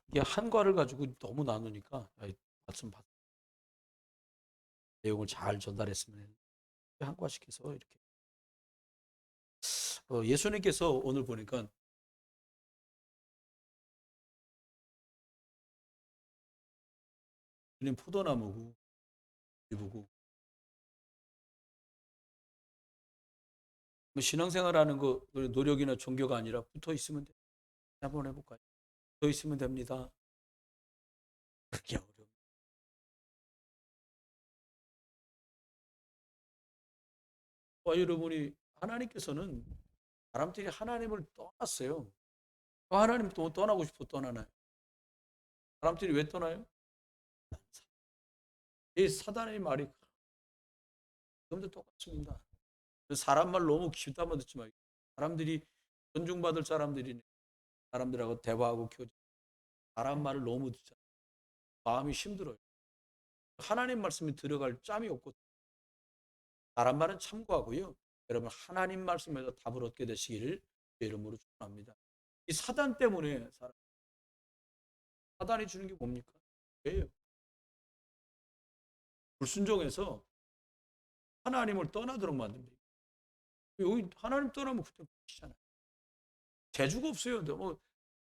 이게 한과를 가지고 너무 나누니까 말씀 받 내용을 잘 전달했으면 한과씩 해서 이렇게 예수님께서 오늘 보니까 주님 포도나무고 이부고 뭐 신앙생활하는 거 노력이나 종교가 아니라 붙어 있으면 돼. 한번 해볼까요? 붙어 있으면 됩니다. 그게 어려워. 여러분이 하나님께서는 사람들이 하나님을 떠났어요. 하나님 또 떠나고 싶어 떠나나요? 사람들이 왜 떠나요? 이 사단의 말이 지금도 똑같습니다. 사람 말 너무 귀담아 듣지 말고 사람들이 존중받을 사람들이 사람들하고 대화하고 교제 사람 말을 너무 듣잖아요. 마음이 힘들어요. 하나님 말씀이 들어갈 짬이 없고 사람 말은 참고하고요. 여러분 하나님 말씀에서 답을 얻게 되시기를 제 이름으로 축원합니다. 이 사단 때문에 사단이 주는 게 뭡니까? 왜요? 불순종해서 하나님을 떠나도록 만듭니다. 여기 하나님 떠나면 그때 끝이잖아요. 재주가 없어요. 뭐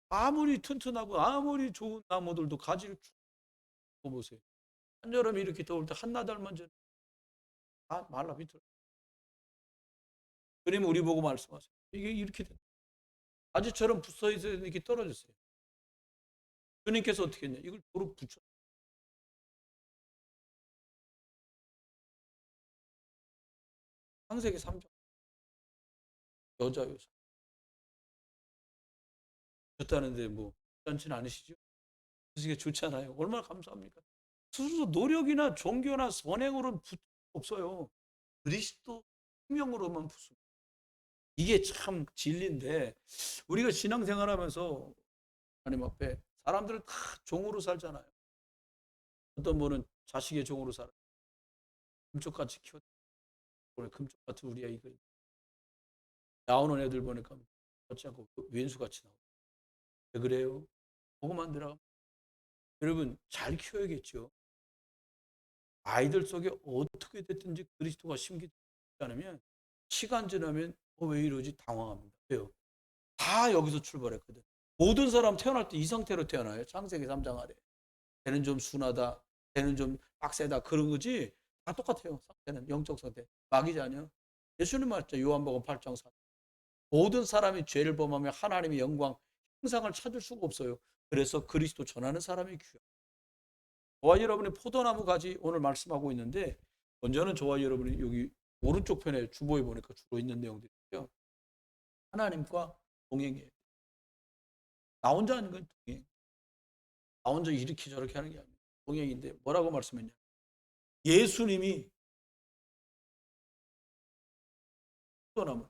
아무리 튼튼하고 아무리 좋은 나무들도 가지를 쭉 보세요. 한여름에 이렇게 더울 때 한나절만 다 말라 비틀어. 그러면 우리 보고 말씀하세요. 이게 이렇게 돼. 아지처럼 붙어있어 이렇게 떨어졌어요. 주님께서 어떻게 했냐? 이걸 도로 붙여. 창세기 3장. 여자요. 좋다는데 뭐 괜찮지는 않으시죠? 그게 좋잖아요. 얼마나 감사합니까? 스스로 노력이나 종교나 선행으로는 없어요. 그리스도 생명으로만 붙습니다. 이게 참 진리인데 우리가 신앙생활하면서 하나님 앞에 사람들을 다 종으로 살잖아요. 어떤 분은 자식의 종으로 살아요. 금쪽같이 키워. 오늘 금쪽같은 우리 아이가 나오는 애들 보니까 그렇지 않고 왼수같이 나오고. 왜 그래요? 보고만 들어. 여러분 잘 키워야겠죠. 아이들 속에 어떻게 됐든지 그리스도가 심기지 않으면 시간 지나면 왜 이러지 당황합니다. 왜요? 다 여기서 출발했거든. 모든 사람 태어날 때 이 상태로 태어나요. 창세기 3장 아래. 걔는 좀 순하다. 걔는 좀 빡세다. 그런 거지. 다 똑같아요. 상태는 영적 상태. 마귀지 아니요. 예수님 말했죠. 요한복음 8장 4. 모든 사람이 죄를 범하며 하나님의 영광, 형상을 찾을 수가 없어요. 그래서 그리스도 전하는 사람이 귀해요. 저와 여러분이 포도나무 가지 오늘 말씀하고 있는데 먼저는 저와 여러분이 여기 오른쪽 편에 주보에 보니까 주로 있는 내용들이죠. 하나님과 동행이에요. 나 혼자 하는 건 동행. 나 혼자 이렇게 저렇게 하는 게 아니에요. 동행인데 뭐라고 말씀했냐? 예수님이 포도나무.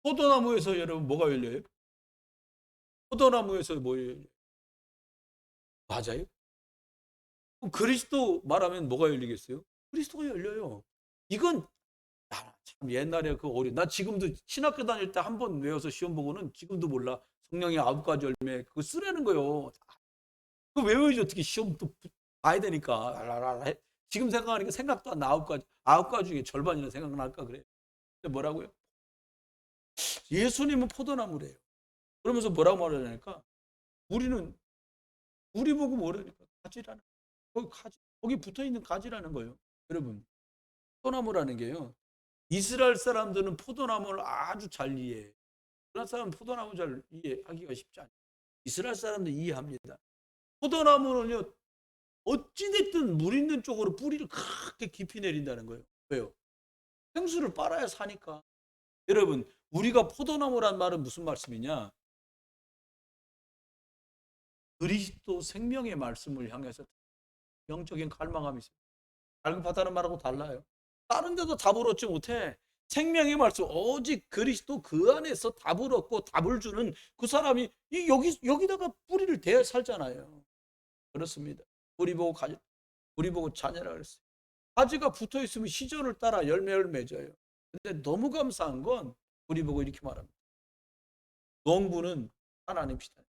포도나무에서 여러분 뭐가 열려요? 포도나무에서 뭐 열려요? 맞아요? 그리스도 말하면 뭐가 열리겠어요? 그리스도가 열려요. 이건 참 옛날에 그 어린 나 지금도 신학교 다닐 때 한 번 외워서 시험 보고는 지금도 몰라. 성령의 9가지 열매 그거 쓰라는 거요. 그거 외워야지 어떻게 시험 또 봐야 되니까. 지금 생각하니까 생각도 안 나. 9가지 9가지 중에 절반이나 생각날까 그래. 근데 뭐라고요? 예수님은 포도나무래요. 그러면서 뭐라고 말하냐니까 우리는 우리 보고 뭐라니까 가지라는 거기 가지 거기 붙어 있는 가지라는 거예요. 여러분 포도나무라는 게요. 이스라엘 사람들은 포도나무를 아주 잘 이해해. 이스라엘 사람은 포도나무 잘 이해하기가 쉽지 않아요. 이스라엘 사람들 이해합니다. 포도나무는요, 어찌됐든 물 있는 쪽으로 뿌리를 그렇게 깊이 내린다는 거예요. 왜요? 생수를 빨아야 사니까. 여러분, 우리가 포도나무란 말은 무슨 말씀이냐? 그리스도 생명의 말씀을 향해서 영적인 갈망함이 있어요. 갈급하다는 말하고 달라요. 다른 데도 답을 얻지 못해. 생명의 말씀 오직 그리스도 그 안에서 답을 얻고 답을 주는 그 사람이 여기다가 뿌리를 대어 살잖아요. 그렇습니다. 뿌리 보고 가지, 뿌리 보고 자녀라 그랬어요. 가지가 붙어 있으면 시절을 따라 열매를 맺어요. 근데 너무 감사한 건 뿌리 보고 이렇게 말합니다. 농부는 하나님이시다.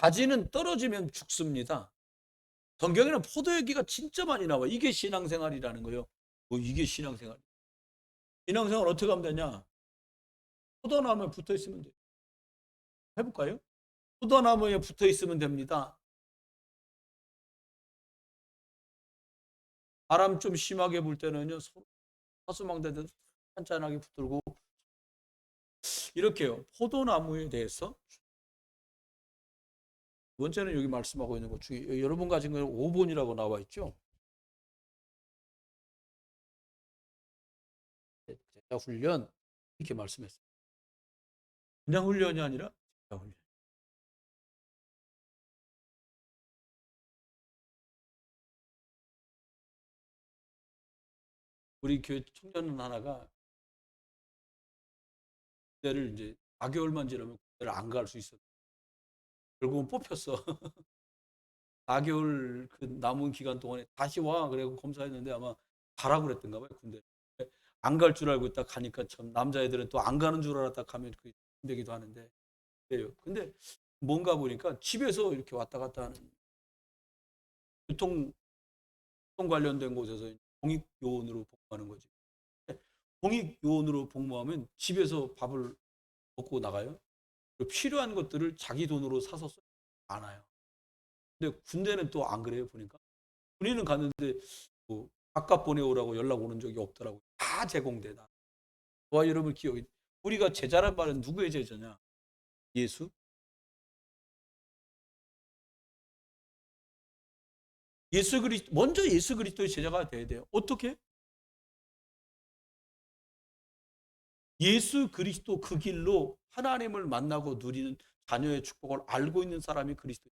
가지는 떨어지면 죽습니다. 성경에는 포도 얘기가 진짜 많이 나와요. 이게 신앙생활이라는 거예요. 뭐 이게 신앙생활. 신앙생활 어떻게 하면 되냐? 포도나무에 붙어 있으면 돼요. 해볼까요? 포도나무에 붙어 있으면 됩니다. 바람 좀 심하게 불 때는요, 사수망대들 한짠하게 붙들고 이렇게요. 포도나무에 대해서 두 번째는 여기 말씀하고 있는 것 중에 여러분 가진 건 5번이라고 나와 있죠. 제자 훈련 이렇게 말씀했어요. 그냥 훈련이 아니라 제자 훈련. 우리 교회 청년 하나가 군대를 이제 4개월만 지나면 군대를 안 갈 수 있었어. 결국은 뽑혔어. 4개월 그 남은 기간 동안에 다시 와. 그래고 검사했는데 아마 가라고 그랬던가 봐요, 군대. 안 갈 줄 알고 딱 가니까 참 남자애들은 또 안 가는 줄 알았다 가면 그 힘들기도 하는데. 그래요. 근데 뭔가 보니까 집에서 이렇게 왔다 갔다 하는 교통 관련된 곳에서 공익요원으로 복무하는 거지. 공익요원으로 복무하면 집에서 밥을 먹고 나가요. 필요한 것들을 자기 돈으로 사서 쓰지 않아요. 근데 군대는 또 안 그래요, 보니까. 군인은 갔는데 뭐 바깥 보내오라고 연락 오는 적이 없더라고요. 다 제공되다. 저와 여러분 기억이, 우리가 제자란 말은 누구의 제자냐? 예수? 먼저 예수 그리스도의 제자가 돼야 돼요. 어떻게? 예수 그리스도 그 길로 하나님을 만나고 누리는 자녀의 축복을 알고 있는 사람이 그리스도.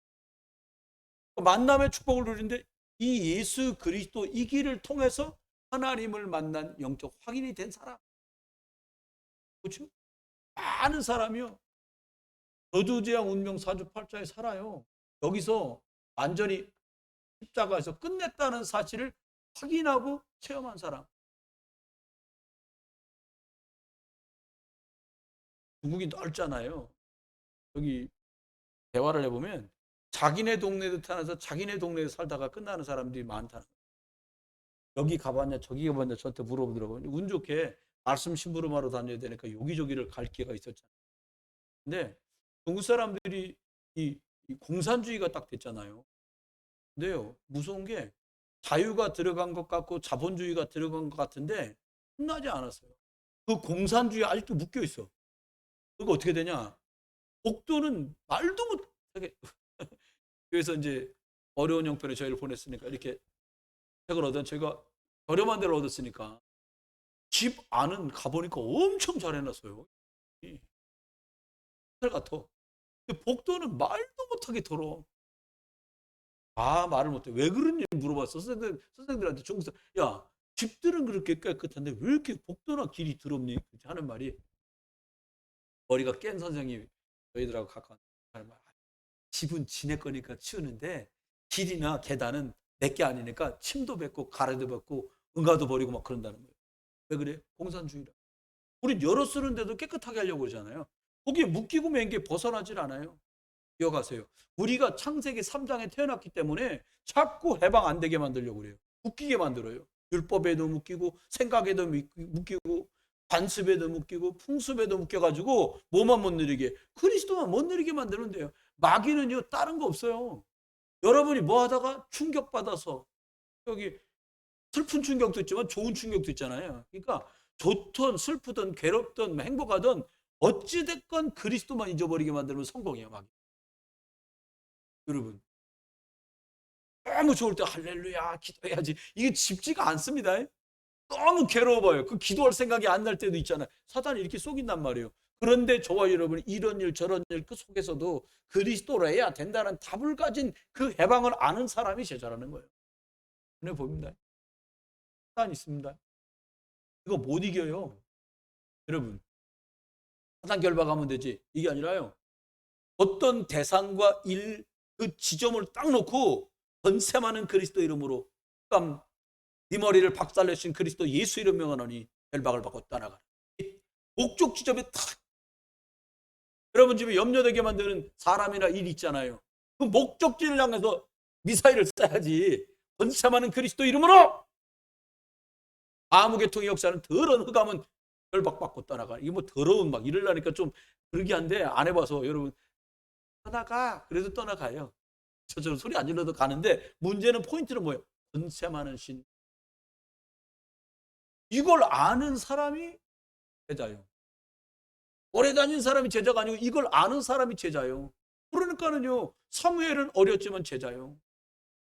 만남의 축복을 누리는데 이 예수 그리스도 이 길을 통해서 하나님을 만난 영적 확인이 된 사람. 그렇죠? 많은 사람이요. 저주재앙 운명 사주팔자에 살아요. 여기서 완전히 십자가에서 끝냈다는 사실을 확인하고 체험한 사람. 중국이 넓잖아요. 여기 대화를 해보면 자기네 동네에 나타나서 자기네 동네에 살다가 끝나는 사람들이 많다는 거예요. 여기 가봤냐 저기 가봤냐 저한테 물어보더라고요. 운 좋게 말씀 심부름하러 다녀야 되니까 여기저기를 갈 기회가 있었잖아요. 근데 중국 사람들이 이 공산주의가 딱 됐잖아요. 근데요, 무서운 게 자유가 들어간 것 같고 자본주의가 들어간 것 같은데 끝나지 않았어요. 그 공산주의 아직도 묶여 있어. 그거 어떻게 되냐? 복도는 말도 못하게. 그래서 이제 어려운 형편에 저희를 보냈으니까 이렇게 책을 얻은 제가 저렴한 데를 얻었으니까 집 안은 가보니까 엄청 잘 해놨어요. 호텔 같아. 근데 복도는 말도 못하게 더러워. 아, 말을 못해. 왜 그런지 물어봤어. 선생님들한테 중국에서, 야, 집들은 그렇게 깨끗한데 왜 이렇게 복도나 길이 더럽니? 하는 말이, 머리가 깬 선생님이 저희들하고 가까운 말, 집은 지네 거니까 치우는데 길이나 계단은 내게 아니니까 침도 뱉고 가래도 뱉고 응가도 버리고 막 그런다는 거예요. 왜 그래? 공산주의라. 우린 열어 쓰는데도 깨끗하게 하려고 그러잖아요. 거기에 묶이고 맨 게 벗어나질 않아요. 기억하세요. 우리가 창세기 3장에 태어났기 때문에 자꾸 해방 안 되게 만들려고 그래요. 묶이게 만들어요. 율법에도 묶이고 생각에도 묶이고 관습에도 묶이고 풍습에도 묶여가지고 뭐만 못 누리게, 그리스도만 못 누리게 만드는 데요. 마귀는요 다른 거 없어요. 여러분이 뭐 하다가 충격받아서, 여기 슬픈 충격도 있지만 좋은 충격도 있잖아요. 그러니까 좋든 슬프든 괴롭든 행복하든 어찌됐건 그리스도만 잊어버리게 만들면 성공이에요. 마귀. 여러분 너무 좋을 때 할렐루야 기도해야지, 이게 쉽지가 않습니다. 너무 괴로워요. 그 기도할 생각이 안 날 때도 있잖아요. 사단이 이렇게 속인단 말이에요. 그런데 저와 여러분이 이런 일 저런 일 그 속에서도 그리스도로 해야 된다는 답을 가진 그 해방을 아는 사람이 제자라는 거예요. 네, 봅니다. 사단 있습니다. 이거 못 이겨요. 여러분 사단 결박하면 되지, 이게 아니라요. 어떤 대상과 일, 그 지점을 딱 놓고 전세 많은 그리스도 이름으로 네 머리를 박살내신 그리스도 예수 이름 명하노니 결박을 받고 떠나가라. 목적 지점에 탁. 여러분 집에 염려되게 만드는 사람이나 일 있잖아요. 그 목적지를 향해서 미사일을 쏴야지. 번참하는 그리스도 이름으로 아무개통의 역사는 더러운 흑암은 결박받고 떠나가. 이게 뭐 더러운 막 이러려니까 좀 그러기 한데 안 해봐서 여러분 떠나가. 그래도 떠나가요. 저처럼 소리 안 질러도 가는데 문제는 포인트는 뭐예요? 번참하는 신. 이걸 아는 사람이 제자요. 오래 다닌 사람이 제자가 아니고 이걸 아는 사람이 제자요. 그러니까는요, 사무엘은 어렸지만 제자요.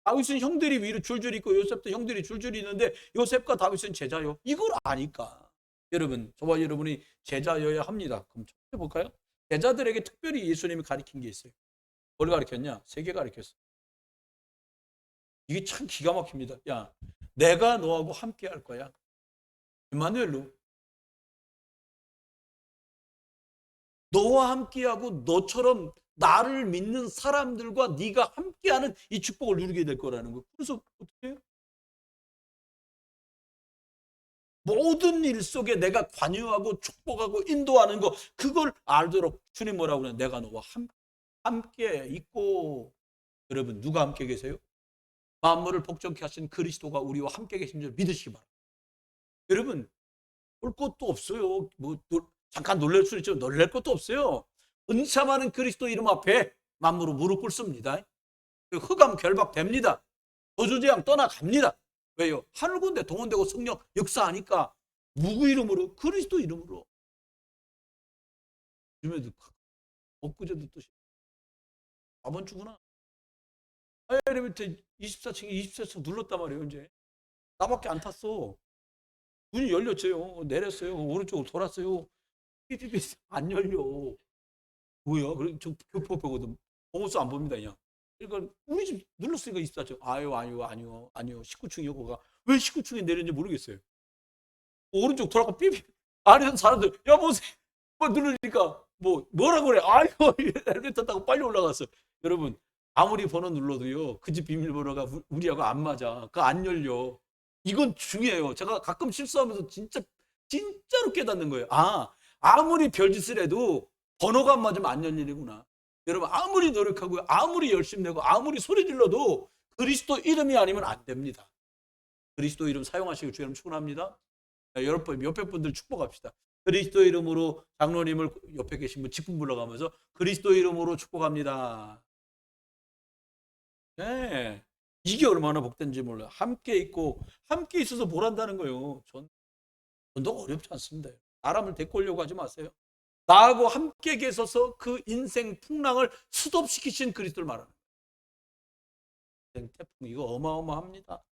다윗은 형들이 위로 줄줄이 있고 요셉도 형들이 줄줄이 있는데 요셉과 다윗은 제자요. 이걸 아니까 여러분, 저와 여러분이 제자여야 합니다. 그럼 해볼까요? 제자들에게 특별히 예수님이 가르친 게 있어요. 뭘 가르쳤냐? 세 개 가르쳤어요. 이게 참 기가 막힙니다. 야, 내가 너하고 함께 할 거야. 임마누엘로. 너와 함께하고 너처럼 나를 믿는 사람들과 네가 함께하는 이 축복을 누리게 될 거라는 거. 그래서 어떻게 해요? 모든 일 속에 내가 관여하고 축복하고 인도하는 거, 그걸 알도록 주님 뭐라고 그러냐? 내가 너와 함께 있고. 여러분, 누가 함께 계세요? 만물을 복종케 하신 그리스도가 우리와 함께 계신 줄 믿으시기 바랍니다. 여러분, 볼 것도 없어요. 뭐 잠깐 놀랄 수 있죠. 놀랄 것도 없어요. 은참하는 그리스도 이름 앞에 만물을 무릎 꿇습니다. 흑암 결박됩니다. 저주재앙 떠나갑니다. 왜요? 하늘군대 동원되고 성령 역사하니까 누구 이름으로? 그리스도 이름으로. 요즘에도 엊그제도 또 4번 주구나. 엘리베이터 24층에 24층 눌렀단 말이에요. 이제 나밖에 안 탔어. 문이 열렸어요. 내렸어요. 오른쪽으로 돌았어요. 삐삐삐 안 열려. 뭐야? 그래 저 교포표거든. 보고서 안 봅니다 그냥. 그러니까 우리 집 눌렀으니까 24층. 아니요. 19층이요. 거가 왜 19층에 내렸는지 모르겠어요. 오른쪽 돌아가 삐삐. 아래서 사람들 여보세요. 뭐 누르니까 뭐라고 그래. 아유 엘리베이터 타고 빨리 올라갔어. 여러분, 아무리 번호 눌러도요, 그 집 비밀번호가 우리하고 안 맞아. 그거 안 열려. 이건 중요해요. 제가 가끔 실수하면서 진짜로 깨닫는 거예요. 아무리 별짓을 해도 번호가 안 맞으면 안 열리는구나. 여러분, 아무리 노력하고 아무리 열심히 내고 아무리 소리 질러도 그리스도 이름이 아니면 안 됩니다. 그리스도 이름 사용하시고 주님 축원합니다. 여러분, 몇백 분들 축복합시다. 그리스도 이름으로 장로님을 옆에 계신 분 직분 불러가면서 그리스도 이름으로 축복합니다. 네. 이게 얼마나 복된지 몰라요. 함께 있고 함께 있어서 뭘 한다는 거예요. 전도 어렵지 않습니다. 사람을 데리고 오려고 하지 마세요. 나하고 함께 계셔서 그 인생 풍랑을 스톱시키신 그리스도를 말하는 거예요. 태풍 이거 어마어마합니다.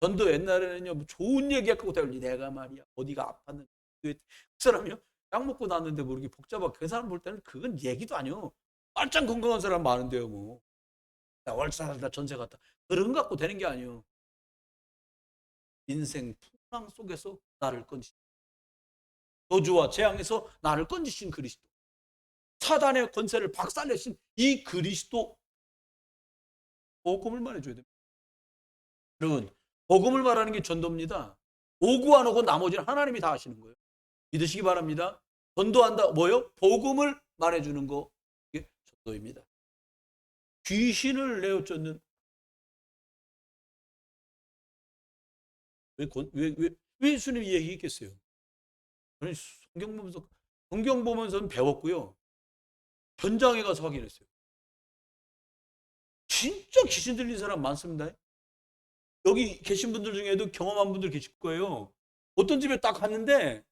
전도 옛날에는요, 좋은 얘기 갖고 달리 내가 말이야 어디가 아팠는데 그 사람이요 약 먹고 났는데 모르게 복잡하고 그 사람 볼 때는 그건 얘기도 아니요. 말짱 건강한 사람 많은데요. 뭐 나 월세 살다 전세 갔다 그런 거 갖고 되는 게 아니에요. 인생 풍랑 속에서 나를 건지신 저주와 재앙에서 나를 건지신 그리스도, 사단의 권세를 박살내신 이 그리스도, 복음을 말해줘야 됩니다. 여러분, 복음을 말하는 게 전도입니다. 오고 안 오고 나머지는 하나님이 다 하시는 거예요. 믿으시기 바랍니다. 전도한다 뭐요? 복음을 말해주는 거, 이게 전도입니다. 귀신을 내어 쫓는 왜 예수님이 얘기했겠어요? 저는 성경 보면서는 배웠고요. 현장에 가서 확인했어요. 진짜 귀신 들린 사람 많습니다. 여기 계신 분들 중에도 경험한 분들 계실 거예요. 어떤 집에 딱 갔는데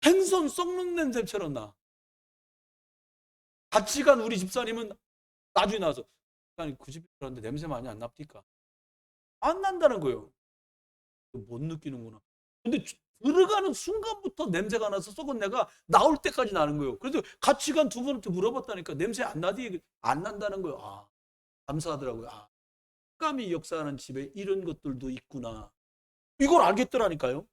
생선 썩는 냄새처럼 나. 같이 간 우리 집사님은 나중에 나와서 그 집에 들었는데 냄새 많이 안 납니까? 안 난다는 거예요. 못 느끼는구나. 근데 들어가는 순간부터 냄새가 나서 썩은 내가 나올 때까지 나는 거예요. 그래서 같이 간 두 분한테 물어봤다니까 냄새 안 나디? 안 난다는 거예요. 감사하더라고요. 흑암이 역사하는 집에 이런 것들도 있구나. 이걸 알겠더라니까요.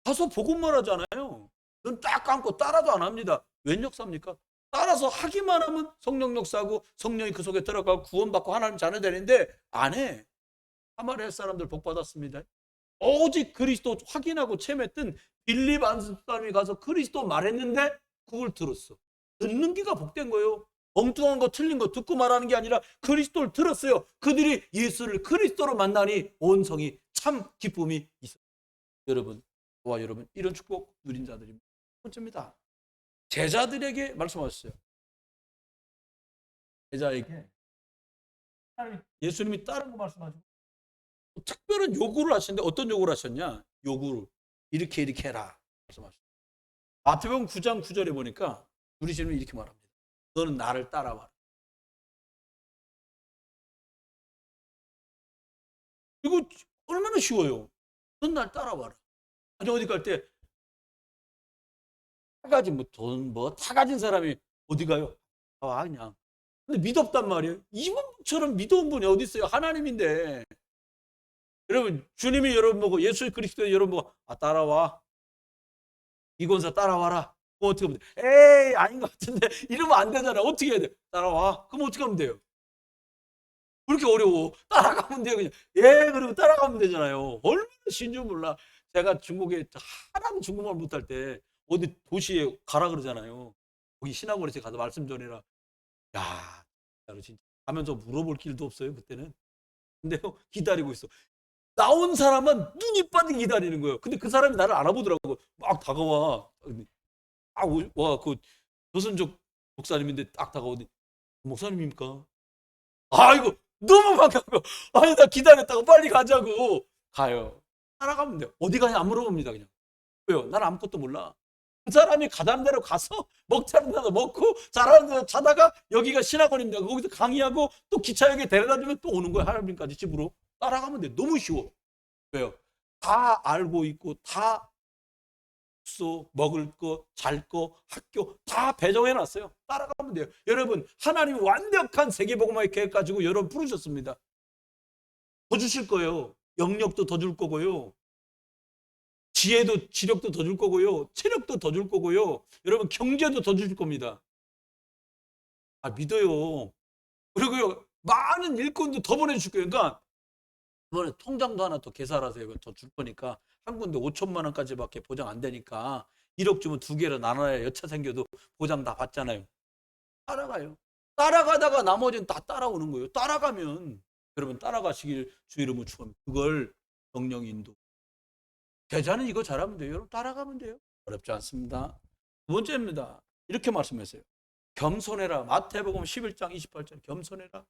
가서 복음만 하잖아요. 눈 딱 감고 따라도 안 합니다. 웬 역사입니까? 따라서 하기만 하면 성령 역사하고 성령이 그 속에 들어가고 구원받고 하나님 자녀 되는데 안 해. 사마리아 사람들 복 받았습니다. 오직 그리스도 확인하고 체험했던 빌립 안수 사람이 가서 그리스도 말했는데 그걸 들었어. 듣는 귀가 복된 거예요. 엉뚱한 거 틀린 거 듣고 말하는 게 아니라 그리스도를 들었어요. 그들이 예수를 그리스도로 만나니 온 성이 참 기쁨이 있어요. 여러분, 저와 여러분 이런 축복 누린 자들입니다. 첫 번째입니다. 제자들에게 말씀하셨어요. 제자에게 예수님이 다른 거 말씀하시고 특별한 요구를 하시는데 어떤 요구를 하셨냐? 요구를 이렇게 해라 말씀하셨어요. 마태복음 9장 9절에 보니까 누리시면 이렇게 말합니다. 너는 나를 따라와라. 이거 얼마나 쉬워요. 넌 날 따라와라. 아니 어디 갈 때 다 가진 다 가진 사람이 어디 가요? 그냥. 근데 믿었단 말이에요. 이분처럼 믿어온 분이 어디 있어요? 하나님인데. 여러분 주님이 여러분 보고 예수 그리스도의 여러분 보고 따라와. 이권사 따라와라. 그럼 어떻게 하면 돼? 에이 아닌 것 같은데 이러면 안 되잖아. 어떻게 해야 돼? 따라와. 그럼 어떻게 하면 돼요? 그렇게 어려워. 따라가면 돼요. 그냥 그리고 따라가면 되잖아요. 얼마나 쉬운 줄 몰라. 제가 중국에 하나도 중국말 못할 때 어디 도시에 가라 그러잖아요. 거기 신학원에서 가서 말씀 전해라. 야, 진짜 가면서 물어볼 길도 없어요 그때는. 근데 기다리고 있어. 나온 사람은 눈이 빠지게 기다리는 거예요. 근데 그 사람이 나를 알아보더라고. 막 다가와. 그 조선족 목사님인데 딱 다가오더니 목사님입니까? 이거 너무 반가워. 나 기다렸다고 빨리 가자고. 가요. 따라가면 돼요. 어디 가냐 안 물어봅니다 그냥. 왜요? 난 아무것도 몰라. 그 사람이 가자는 대로 가서 먹자는 대로 먹고 자라는 대로 자다가 여기가 신학원입니다. 거기서 강의하고 또 기차역에 데려다 주면 또 오는 거야. 하나님까지 집으로. 따라가면 돼. 너무 쉬워. 왜요? 다 알고 있고 다 먹을 거, 잘 거, 학교 다 배정해 놨어요. 따라가면 돼요. 여러분 하나님이 완벽한 세계복음화의 계획 가지고 여러분 부르셨습니다. 더 주실 거예요. 영역도 더 줄 거고요. 지력도 더 줄 거고요. 체력도 더 줄 거고요. 여러분 경제도 더 줄 겁니다. 믿어요. 그리고요 많은 일꾼도 더 보내줄 거예요. 그러니까 이번에 통장도 하나 더 개설하세요. 더 줄 거니까 한 군데 5천만 원까지밖에 보장 안 되니까 1억 주면 2개로 나눠야 여차 생겨도 보장 다 받잖아요. 따라가요. 따라가다가 나머지는 다 따라오는 거예요. 따라가면 여러분 따라가시길 주 이름으로 축원합니다. 그걸 성령 인도. 제자는 이거 잘하면 돼요. 여러분 따라가면 돼요. 어렵지 않습니다. 두 번째입니다. 이렇게 말씀했어요. 겸손해라. 마태복음 11장 28절 겸손해라.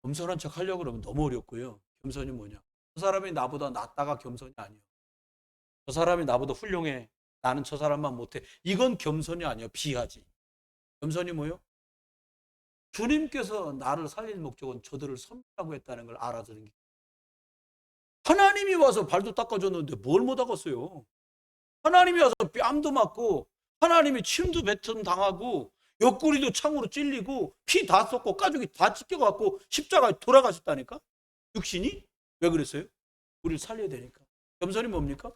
겸손한 척 하려고 그러면 너무 어렵고요. 겸손이 뭐냐? 저 사람이 나보다 낫다가 겸손이 아니에요. 저 사람이 나보다 훌륭해. 나는 저 사람만 못해. 이건 겸손이 아니에요. 비하지. 겸손이 뭐예요? 주님께서 나를 살릴 목적은 저들을 섬기라고 했다는 걸 알아들은 게. 하나님이 와서 발도 닦아줬는데 뭘 못 닦았어요? 하나님이 와서 뺨도 맞고 하나님이 침도 뱉음 당하고 옆구리도 창으로 찔리고 피 다 쏟고 가죽이 다 찢겨갖고 십자가에 돌아가셨다니까? 육신이? 왜 그랬어요? 우리를 살려야 되니까. 겸손이 뭡니까?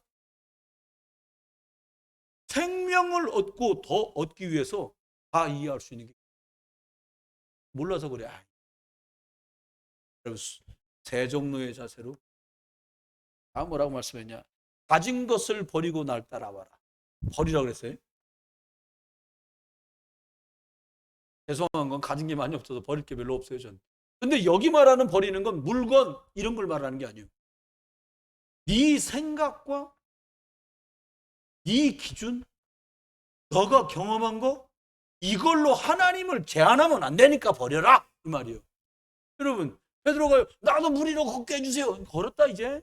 생명을 얻고 더 얻기 위해서 다 이해할 수 있는 게 몰라서 그래. 여러분 세종노의 자세로 뭐라고 말씀했냐? 가진 것을 버리고 날 따라와라. 버리라고 그랬어요. 죄송한 건 가진 게 많이 없어서 버릴 게 별로 없어요. 전. 근데 여기 말하는 버리는 건 물건 이런 걸 말하는 게 아니에요. 네 생각과 네 기준, 너가 경험한 거 이걸로 하나님을 제한하면 안 되니까 버려라 이 말이에요. 여러분 베드로가 나도 무리로 걷게 해주세요. 걸었다 이제.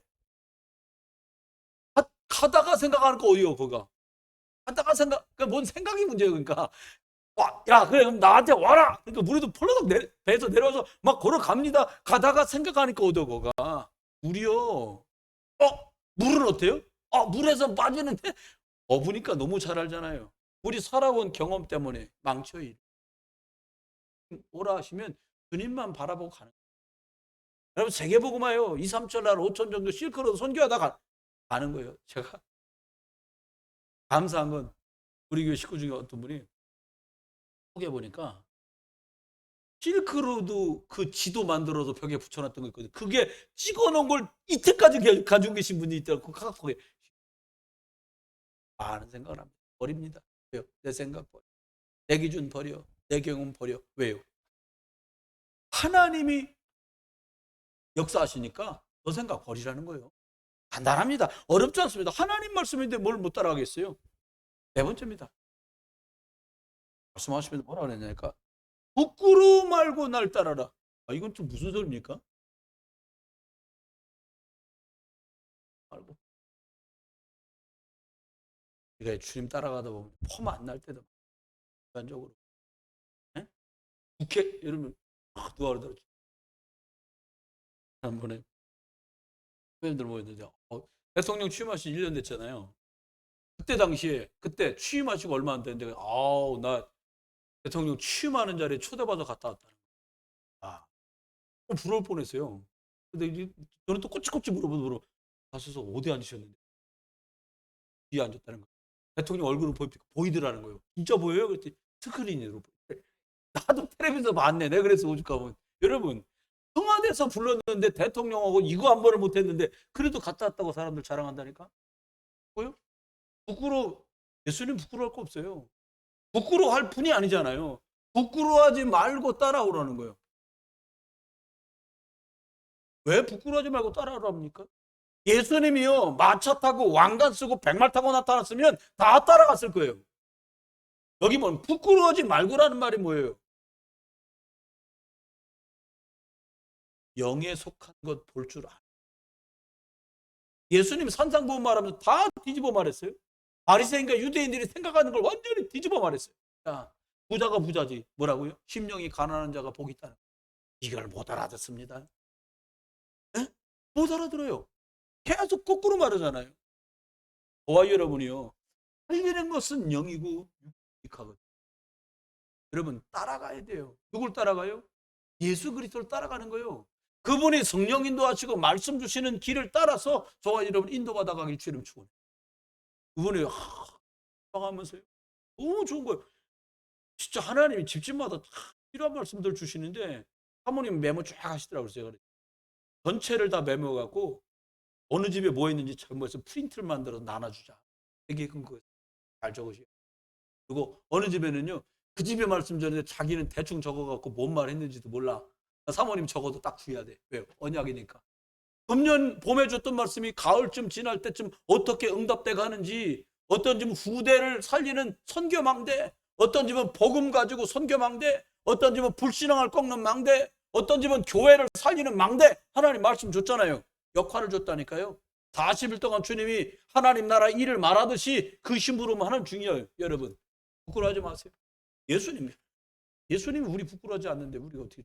가다가 생각하는 거 어디요 그가. 가다가 뭔 생각이 문제예요. 그러니까 야 그래 그럼 나한테 와라. 그러니까 무리도 펄럭 배에서 내려와서 막 걸어갑니다. 가다가 생각하니까 어디요 그가. 물이요. 물은 어때요? 물에서 빠지는데 어부니까 너무 잘 알잖아요. 우리 살아온 경험 때문에 망쳐요. 오라 하시면 주님만 바라보고 가는 거예요. 여러분 세계복음화요 2, 3천 날 5천 정도 실크로 선교하다가 가는 거예요. 제가 감사한 건 우리 교회 식구 중에 어떤 분이 속에 보니까 실크로드 그 지도 만들어서 벽에 붙여놨던 거 있거든요. 그게 찍어놓은 걸 이때까지 가지고 계신 분이 있더라고. 카카오에 많은 생각을 합니다. 버립니다. 내 생각 버려. 내 기준 버려, 내 경험 버려. 왜요? 하나님이 역사하시니까 너 생각 버리라는 거예요. 간단합니다. 어렵지 않습니다. 하나님 말씀인데 뭘 못 따라가겠어요? 네 번째입니다. 말씀하시면서 뭐라 그랬냐니까 부끄러워 말고 날 따라라. 이건 좀 무슨 소리입니까? 말고. 우리가 주님 따라가다 보면 폼 안 날 때도 일반적으로 국회 이러면 누가 그러더라고요. 한 번에 회원들 모였는데 대통령 취임하신 1년 됐잖아요. 그때 당시에 그때 취임하시고 얼마 안 됐는데 나 대통령 취임하는 자리에 초대받아 갔다 왔다는 거야. 부러울 뻔했어요. 근데 저는 또 꼬치꼬치 물어보더라고요. 가셔서 어디 앉으셨는데 뒤에 앉았다는 거예요. 대통령 얼굴을 보이더라는 거예요. 진짜 보여요? 그랬더니 스크린으로 보여요. 나도 텔레비전에서 봤네. 내가 그래서 오죽하면 여러분 청와대에서 불렀는데 대통령하고 이거 한 번을 못했는데 그래도 갔다 왔다고 사람들 자랑한다니까. 뭐요? 예수님 부끄러워할 거 없어요. 부끄러워할 분이 아니잖아요. 부끄러워하지 말고 따라오라는 거예요. 왜 부끄러워하지 말고 따라오랍니까? 예수님이요 마차 타고 왕관 쓰고 백말 타고 나타났으면 다 따라갔을 거예요. 여기 뭐 부끄러워하지 말고라는 말이 뭐예요? 영에 속한 것 볼 줄 알아. 예수님 산상보험 말하면서 다 뒤집어 말했어요. 바리새인과 유대인들이 생각하는 걸 완전히 뒤집어 말했어요. 자, 부자가 부자지. 뭐라고요? 심령이 가난한 자가 복이 있다는. 이걸 못 알아듣습니다. 에? 못 알아들어요. 계속 거꾸로 말하잖아요. 저와 여러분이요. 살리는 것은 영이고 육하거든요. 여러분 따라가야 돼요. 누굴 따라가요? 예수 그리스도를 따라가는 거예요. 그분이 성령 인도하시고 말씀 주시는 길을 따라서 저와 여러분 인도받아 가길 주님 축원해요. 그분이 하면서요. 너무 좋은 거예요. 진짜 하나님이 집집마다 다 필요한 말씀들 주시는데 사모님 메모 쫙 하시더라고요. 제가 전체를 다 메모 갖고 어느 집에 뭐 있는지 정보에서 프린트를 만들어서 나눠주자. 이게 그거 잘 적으시오. 그리고 어느 집에는요. 그 집에 말씀 전에 자기는 대충 적어갖고 뭔 말 했는지도 몰라. 사모님 적어도 딱 줘야 돼. 왜요? 언약이니까. 금년 봄에 줬던 말씀이 가을쯤 지날 때쯤 어떻게 응답돼 가는지, 어떤 집은 후대를 살리는 선교망대, 어떤 집은 복음 가지고 선교망대, 어떤 집은 불신앙을 꺾는 망대, 어떤 집은 교회를 살리는 망대. 하나님 말씀 줬잖아요. 역할을 줬다니까요. 40일 동안 주님이 하나님 나라 일을 말하듯이 그 심부름을 하는 중이에요. 여러분 부끄러워하지 마세요. 예수님이 우리 부끄러워하지 않는데 우리가 어떻게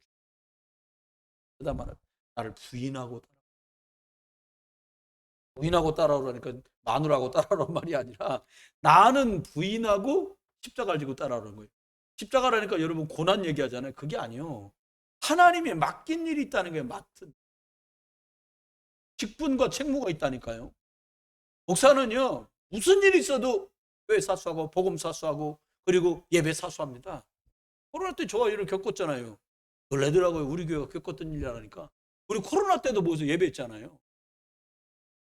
그다음 말은 나를 부인하고 따라오라니까 마누라하고 따라오란 말이 아니라 나는 부인하고 십자가를 지고 따라오는 거예요. 십자가라니까 여러분 고난 얘기하잖아요. 그게 아니에요. 하나님이 맡긴 일이 있다는 거예요. 맡은 직분과 책무가 있다니까요. 목사는요 무슨 일이 있어도 교회 사수하고 복음 사수하고 그리고 예배 사수합니다. 코로나 때 저와 일을 겪었잖아요. 놀래더라고요. 우리 교회가 겪었던 일이라니까. 우리 코로나 때도 모여서 예배했잖아요.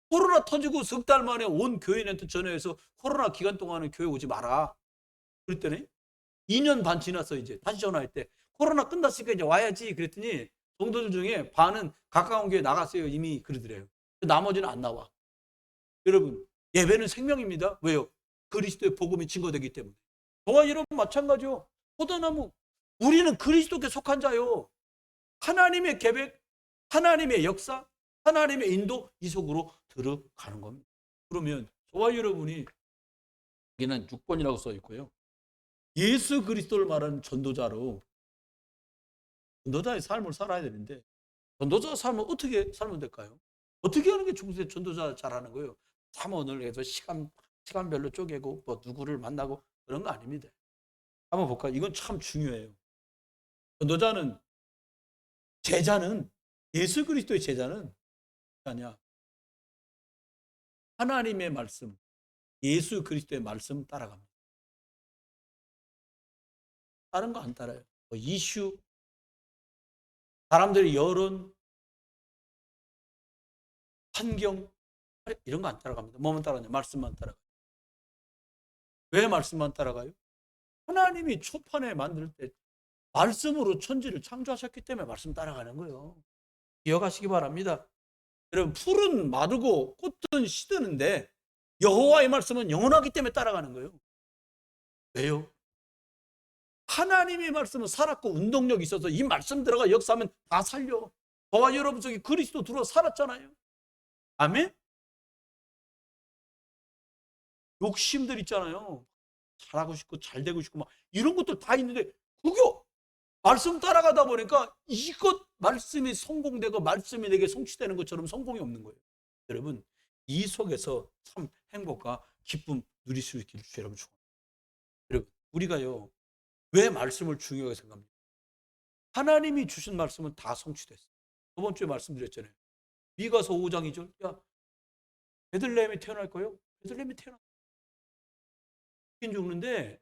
코로나 터지고 석 달 만에 온 교인한테 전화해서 코로나 기간 동안은 교회 오지 마라. 그랬더니 2년 반 지났어 이제 다시 전화할 때 코로나 끝났으니까 이제 와야지 그랬더니 성도들 중에 반은 가까운 교회 나갔어요 이미 그러더래요. 나머지는 안 나와. 여러분 예배는 생명입니다. 왜요? 그리스도의 복음이 증거되기 때문에. 저와 여러분 마찬가지요. 포도나무 우리는 그리스도께 속한 자요. 하나님의 계획, 하나님의 역사, 하나님의 인도 이 속으로 들어가는 겁니다. 그러면 저와 여러분이 여기는 6번이라고 써 있고요. 예수 그리스도를 말하는 전도자로 전도자의 삶을 살아야 되는데 전도자 삶을 어떻게 살면 될까요? 어떻게 하는 게 전도자 잘하는 거예요? 잠언을 해서 시간별로 쪼개고 뭐 누구를 만나고 그런 거 아닙니다. 한번 볼까요? 이건 참 중요해요. 전도자는 제자는 예수 그리스도의 제자는 아니야. 하나님의 말씀, 예수 그리스도의 말씀 따라갑니다. 다른 거 안 따라요. 뭐 이슈, 사람들의 여론, 환경 이런 거 안 따라갑니다. 뭐만 따라가냐? 말씀만 따라가요. 왜 말씀만 따라가요? 하나님이 초판에 만들 때 말씀으로 천지를 창조하셨기 때문에 말씀 따라가는 거예요. 기억하시기 바랍니다. 여러분, 풀은 마르고 꽃은 시드는데 여호와의 말씀은 영원하기 때문에 따라가는 거예요. 왜요? 하나님의 말씀은 살았고 운동력이 있어서 이 말씀 들어가 역사하면 다 살려. 저와 여러분 속에 그리스도 들어 살았잖아요. 아멘? 욕심들 있잖아요. 잘하고 싶고 잘 되고 싶고 막 이런 것들 다 있는데 그게 말씀 따라가다 보니까 이것 말씀이 성공되고 말씀이 내게 성취되는 것처럼 성공이 없는 거예요. 여러분, 이 속에서 참 행복과 기쁨 누릴 수 있기를 주 여러분 축원합니다. 여러분, 우리가요 왜 말씀을 중요하게 생각합니까? 하나님이 주신 말씀은 다 성취됐어요. 저번 주에 말씀드렸잖아요. 미가서 5장 2절. 야, 베들레헴이 태어날 거예요. 베들레헴이 태어나. 죽는데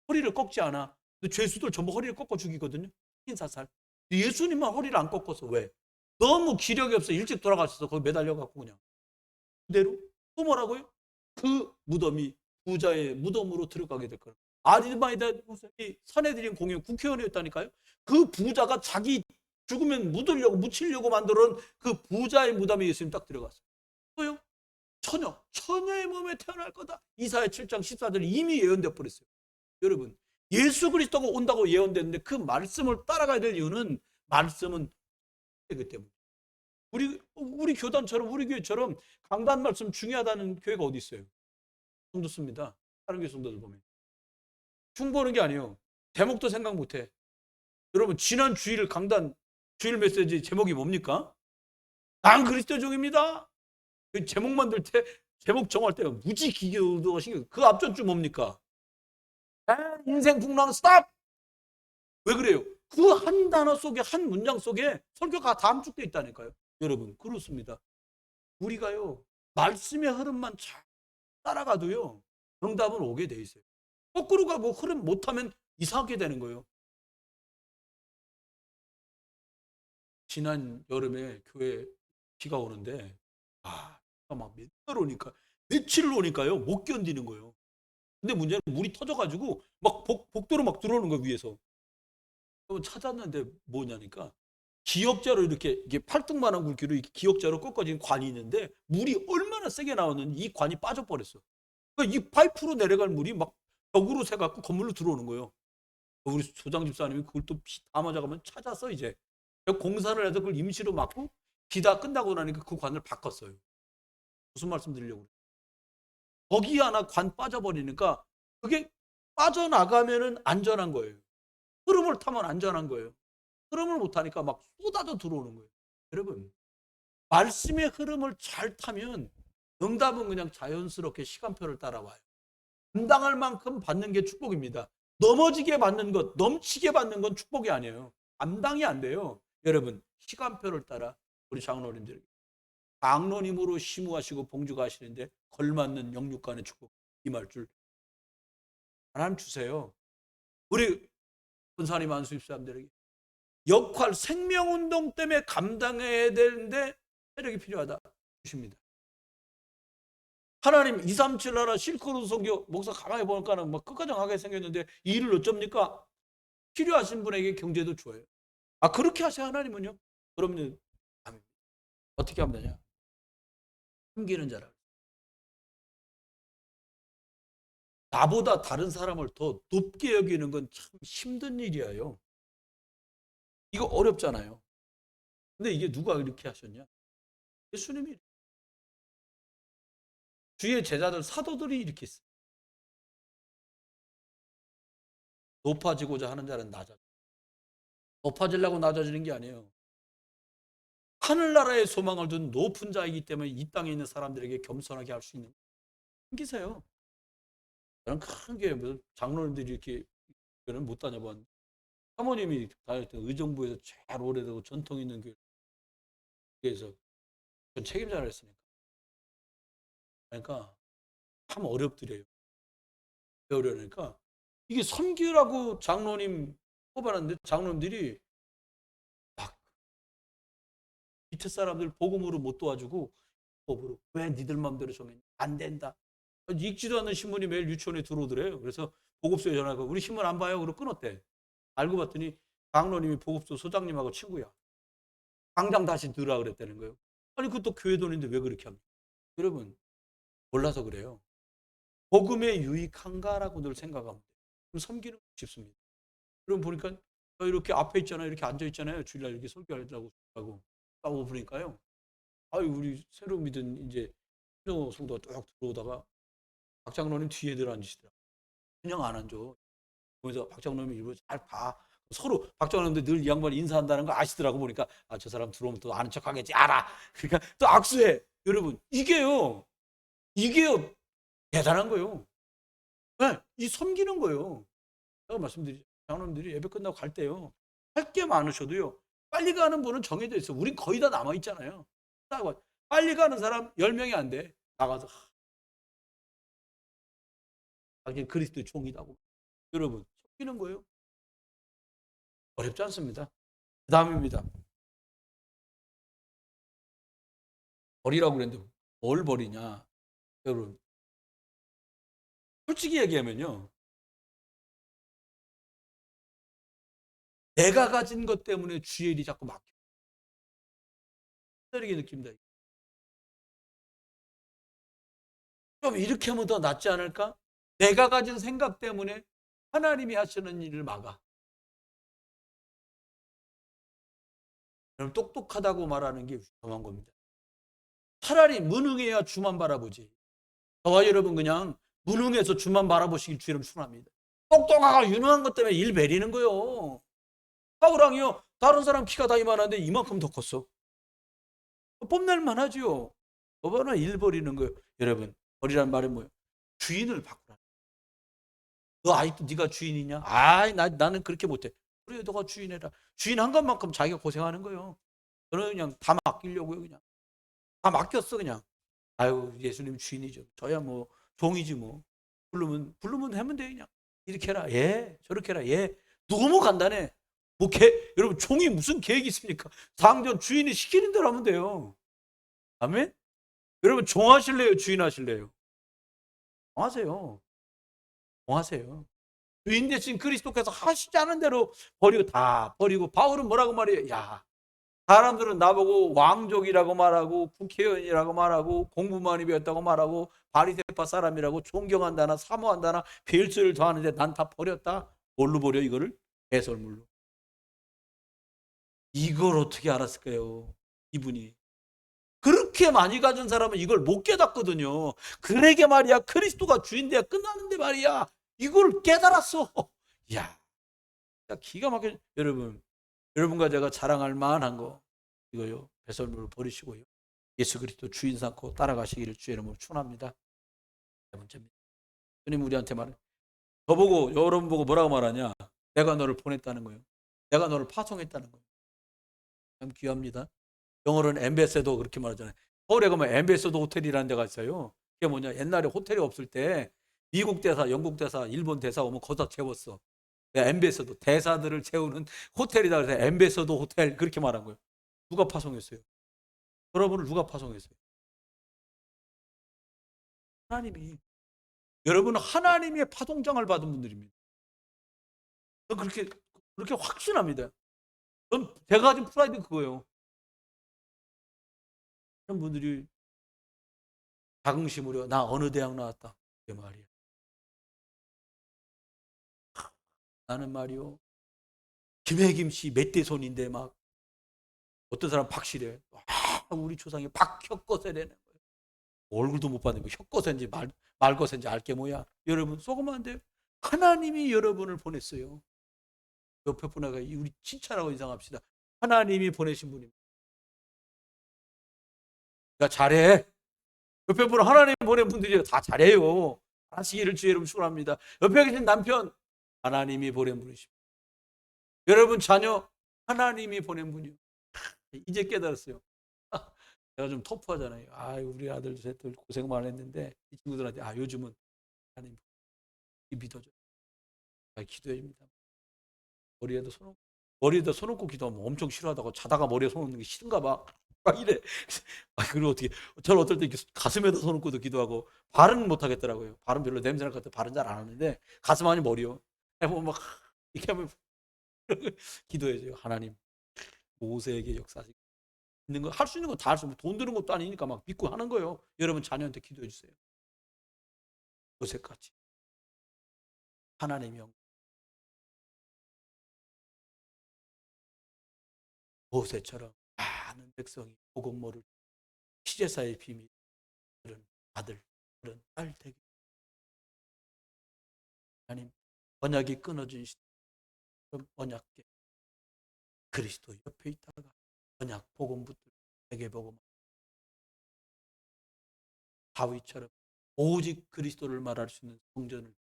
허리를 꺾지 않아. 근데 죄수들 전부 허리를 꺾어 죽이거든요. 흰사살. 예수님만 허리를 안 꺾어서 왜? 너무 기력이 없어. 일찍 돌아갔어. 거기 매달려갖고 그냥. 그대로. 또 뭐라고요? 그 무덤이 부자의 무덤으로 들어가게 될 거예요. 아리마이다 사내들인 공연 국회의원이었다니까요. 그 부자가 자기 죽으면 묻히려고 만들어놓은 그 부자의 무덤에 예수님 딱 들어갔어요. 또요? 처녀의 몸에 태어날 거다. 이사야 7장 14절 이미 예언되어 버렸어요. 여러분, 예수 그리스도가 온다고 예언됐는데 그 말씀을 따라가야 될 이유는 말씀은 그 때문에. 우리 교단처럼 우리 교회처럼 강단 말씀 중요하다는 교회가 어디 있어요? 성도습니다. 다른 교회 성도들 보면 흉보는 게 아니에요. 제목도 생각 못해. 여러분, 지난 주일 강단 주일 메시지 제목이 뭡니까? 난 그리스도 종입니다. 그 제목 만들 때 제목 정할 때가 무지 기교도 신경. 그 앞전주 뭡니까? 인생 풍랑 스탑. 왜 그래요? 그 한 단어 속에 한 문장 속에 설교가 다 함축되어 있다니까요. 여러분, 그렇습니다. 우리가요 말씀의 흐름만 잘 따라가도요 정답은 오게 돼 있어요. 거꾸로 가고 흐름 못하면 이상하게 되는 거예요. 지난 여름에 교회 비가 오는데 막 맨날 오니까 며칠 오니까요 못 견디는 거예요. 근데 문제는 물이 터져가지고 막 복도로 막 들어오는 거예요 위에서. 찾았는데 뭐냐니까 기역자로 이게 팔뚝만한 굵기로 기역자로 꺾어진 관이 있는데 물이 얼마나 세게 나오는지 이 관이 빠져버렸어. 그러니까 이 파이프로 내려갈 물이 막 벽으로 새갖고 건물로 들어오는 거예요. 우리 소장 집사님이 그걸 또 비 다 맞아가면 찾아서 이제 공사를 해서 그걸 임시로 막고 비 다 끝나고 나니까 그 관을 바꿨어요. 무슨 말씀 드리려고? 거기 하나 관 빠져버리니까 그게 빠져나가면은 안전한 거예요. 흐름을 타면 안전한 거예요. 흐름을 못 타니까 막 쏟아져 들어오는 거예요. 여러분, 말씀의 흐름을 잘 타면 응답은 그냥 자연스럽게 시간표를 따라와요. 감당할 만큼 받는 게 축복입니다. 넘어지게 받는 것, 넘치게 받는 건 축복이 아니에요. 감당이 안 돼요. 여러분, 시간표를 따라 우리 장로님들 장로님으로 심우하시고 봉주가 하시는데 걸맞는 영육간의 축복 임할 줄 하나님 주세요. 우리 권사님 안수입 사람들에게 역할 생명운동 때문에 감당해야 되는데 체력이 필요하다 주십니다. 하나님 237 하나 실컷 선교 목사 가만히 보니까는 막 끝가정하게 생겼는데 이 일을 어쩝니까? 필요하신 분에게 경제도 줘요. 그렇게 하세요 하나님은요? 그러면 어떻게 하면 되냐? 섬기는 자라. 나보다 다른 사람을 더 높게 여기는 건 참 힘든 일이에요. 이거 어렵잖아요. 근데 이게 누가 이렇게 하셨냐? 예수님이. 주의 제자들 사도들이 이렇게 했어요. 높아지고자 하는 자는 낮아져. 높아지려고 낮아지는 게 아니에요. 하늘나라의 소망을 둔 높은 자이기 때문에 이 땅에 있는 사람들에게 겸손하게 할 수 있는 생기세요. 저는 큰 게 무슨 장로님들이 이렇게 못 다녀봤는데 사모님이 다녔던 의정부에서 제일 오래되고 전통 있는 교회에서 전 책임자를 했으니까. 그러니까 참 어렵더래요. 배우려니까 이게 섬기라고 장로님 뽑아놨는데 장로님들이 막 밑에 사람들 복음으로 못 도와주고 법으로 왜 니들 마음대로 정했냐 안 된다. 읽지도 않는 신문이 매일 유치원에 들어오더래요. 그래서 보급소에 전화하고 우리 신문 안 봐요? 그러고 끊었대. 알고 봤더니 강로님이 보급소 소장님하고 친구야. 당장 다시 들으라 그랬다는 거예요. 아니 그것도 교회 돈인데 왜 그렇게 합니까? 여러분 몰라서 그래요. 복음에 유익한가라고 늘 생각하면 돼요. 그럼 섬기는 거 쉽습니다. 그럼 보니까 이렇게 앞에 있잖아요. 이렇게 앉아 있잖아요. 주일날 이렇게 설교하려고 하고 싸우고 보니까요. 아유 우리 새로 믿은 이제 신호 성도가 쭉 들어오다가 박 장로님 뒤에 들어 앉으시더라. 그냥 안 앉아. 그래서 박 장로님이 일부러 잘 봐. 서로 박 장로님들 늘 이 양반이 인사한다는 거 아시더라고. 보니까 아 저 사람 들어오면 또 아는 척 하겠지. 알아. 그러니까 또 악수해. 여러분 이게요 대단한 거예요. 네, 이 섬기는 거예요. 제가 말씀드리죠. 장로님들이 예배 끝나고 갈 때요. 할 게 많으셔도요. 빨리 가는 분은 정해져 있어. 우린 거의 다 남아 있잖아요. 빨리 가는 사람 10명이 안 돼. 나가서 자기 그리스도의 종이라고. 여러분 섬기는 거예요. 어렵지 않습니다. 그 다음입니다. 버리라고 그랬는데 뭘 버리냐. 여러분 솔직히 얘기하면요. 내가 가진 것 때문에 주의 일이 자꾸 막혀. 힘들게 느낍니다. 좀 이렇게 하면 더 낫지 않을까? 내가 가진 생각 때문에 하나님이 하시는 일을 막아. 그럼 똑똑하다고 말하는 게 위험한 겁니다. 차라리 무능해야 주만 바라보지. 저와 여러분 그냥 무능해서 주만 바라보시길 주의를 축원합니다. 똑똑하고 유능한 것 때문에 일 베리는 거요. 사우랑이요. 다른 사람 키가 다 이만한데 이만큼 더 컸어. 뽐낼 만하지요. 너무나 일 버리는 거예요. 여러분 버리란 말은 뭐예요? 주인을 바꾸라. 너 아직도 네가 주인이냐? 나는 그렇게 못해. 그래 너가 주인해라. 주인 한 것만큼 자기가 고생하는 거예요. 저는 그냥 다 맡기려고요. 그냥 다 맡겼어 그냥. 아유 예수님 주인이죠. 저야 뭐 종이지 뭐. 부르면 하면 돼 그냥. 이렇게 해라. 예. 저렇게 해라. 예. 너무 간단해. 뭐 여러분 종이 무슨 계획이 있습니까? 상전 주인이 시키는 대로 하면 돼요. 아멘. 여러분 종하실래요? 주인 하실래요? 종하세요. 종하세요. 주인 대신 그리스도께서 하시지 않은 대로 다 버리고 바울은 뭐라고 말해요? 야 사람들은 나보고 왕족이라고 말하고 국회의원이라고 말하고 공부만이 배웠다고 말하고 바리새파 사람이라고 존경한다나 사모한다나 별소리를 더하는데 난 다 버렸다. 뭘로 버려 이거를? 배설물로. 이걸 어떻게 알았을까요? 이분이. 그렇게 많이 가진 사람은 이걸 못 깨닫거든요. 그러게 말이야 그리스도가 주인돼야 끝나는데 말이야 이걸 깨달았어. 이야 기가 막혀. 여러분과 제가 자랑할 만한 거 이거요. 배설물을 버리시고요. 예수 그리스도 주인 삼고 따라가시기를 주의 이름으로 축원합니다. 네 번째입니다. 주님 우리한테 말해. 여러분 보고 뭐라고 말하냐? 내가 너를 보냈다는 거예요. 내가 너를 파송했다는 거예요. 참 귀합니다. 영어로는 엠베서도 그렇게 말하잖아요. 서울에 가면 엠베서도 호텔이라는 데가 있어요. 그게 뭐냐? 옛날에 호텔이 없을 때 미국 대사, 영국 대사, 일본 대사 오면 거기다 채웠어. 엠베서도 대사들을 채우는 호텔이다 그래서 엠베서도 호텔 그렇게 말한 거예요. 누가 파송했어요? 여러분을 누가 파송했어요? 하나님이. 여러분은 하나님의 파송장을 받은 분들입니다. 그렇게 확신합니다. 제가 가진 프라이드 그거예요. 그런 분들이 자긍심으로 나 어느 대학 나왔다. 그게 말이야. 나는 말이요. 김혜김 씨 멧돼손인데 막 어떤 사람 박씨래. 우리 조상이 박혁거세라는 거예요. 얼굴도 못 봤는데 혁거세인지 말거세인지 알게 뭐야. 여러분 속으면 안 돼요. 하나님이 여러분을 보냈어요. 옆에 분하고 우리 칭찬하고 인상합시다. 하나님이 보내신 분입니다. 야 잘해. 옆에 분 하나님 보낸 분들이 다 잘해요. 하시기를 주의 이름 축원합니다. 옆에 계신 남편 하나님이 보낸 분이십니다. 여러분 자녀 하나님이 보낸 분이요. 이제 깨달았어요. 제가 좀 터프하잖아요. 우리 아들 셋들 고생 많이 했는데 이 친구들한테 요즘은 하나님 믿어줘. 기도해 줍니다. 머리에다 손 얹고 기도하면 엄청 싫어하다고 자다가 머리에 손 얹는 게 싫은가 봐. 막 이래. 그리고 어떻게, 저는 어떨 때 가슴에다 손을 꽂고 기도하고, 발은 못 하겠더라고요. 발은 별로 냄새 날 것 같아. 발은 잘 안 하는데, 가슴 아니 머리요. 해보면 막, 이렇게 하면 기도해줘요. 하나님, 모세에게 역사하시고. 있는 거, 할 수 있는 거 다 할 수, 돈 드는 것도 아니니까 막 믿고 하는 거예요. 여러분 자녀한테 기도해 주세요. 모세같이. 하나님이 모세처럼 많은 백성이 복음 모를 시제사의 비밀, 그런 아들, 그런 딸 되게. 하나님, 언약이 끊어진 시대, 언약계 그리스도 옆에 있다가 언약 복음 붙들 세계 복음 다윗처럼 오직 그리스도를 말할 수 있는 성전을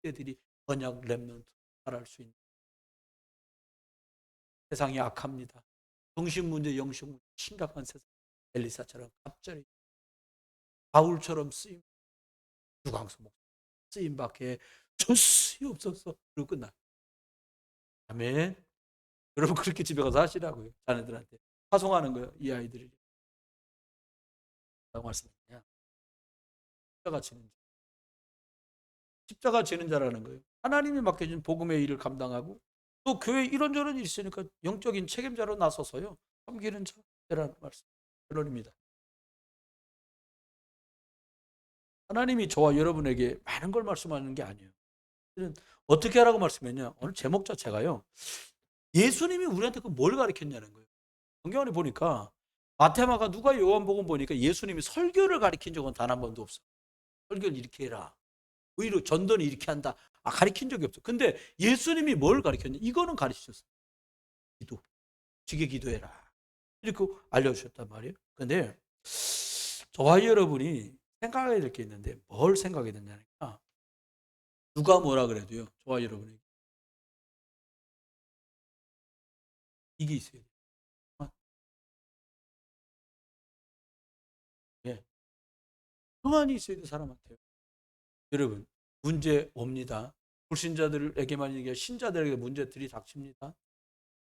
때들이 언약 렘넌트 말할 수 있는. 세상이 악합니다. 정신 문제, 영식 문제 심각한 세상. 엘리사처럼 갑자기 바울처럼 쓰임, 유광수 목 쓰임 밖에 주시옵소서. 그리고 끝나. 아멘. 여러분 그렇게 집에 가서 하시라고요. 자녀들한테 파송하는 거예요. 이 아이들이 라고 말씀드리냐. 십자가 지는 자. 십자가 지는 자라는 거예요. 하나님이 맡겨준 복음의 일을 감당하고 또 교회 이런저런 일이 있으니까 영적인 책임자로 나서서요. 섬기는 자라는 말씀. 결론입니다. 하나님이 저와 여러분에게 많은 걸 말씀하는 게 아니에요. 어떻게 하라고 말씀했냐. 오늘 제목 자체가요. 예수님이 우리한테 뭘 가르쳤냐는 거예요. 성경에 보니까 마태마가 누가 요한복음 보니까 예수님이 설교를 가르친 적은 단 한 번도 없어. 설교를 이렇게 해라. 의로 전도는 이렇게 한다. 가르친 적이 없어. 근데 예수님이 뭘 가르쳤냐? 이거는 가르치셨어요. 기도. 지게 기도해라. 이렇게 알려주셨단 말이에요. 근데 저와 여러분이 생각해야 될 게 있는데 뭘 생각해야 되냐니까 누가 뭐라 그래도요. 저와 여러분이 이게 있어야 돼요. 예. 평안이 있어야 돼 사람한테. 여러분 문제 옵니다. 불신자들에게만 이게 신자들에게 문제들이 닥칩니다.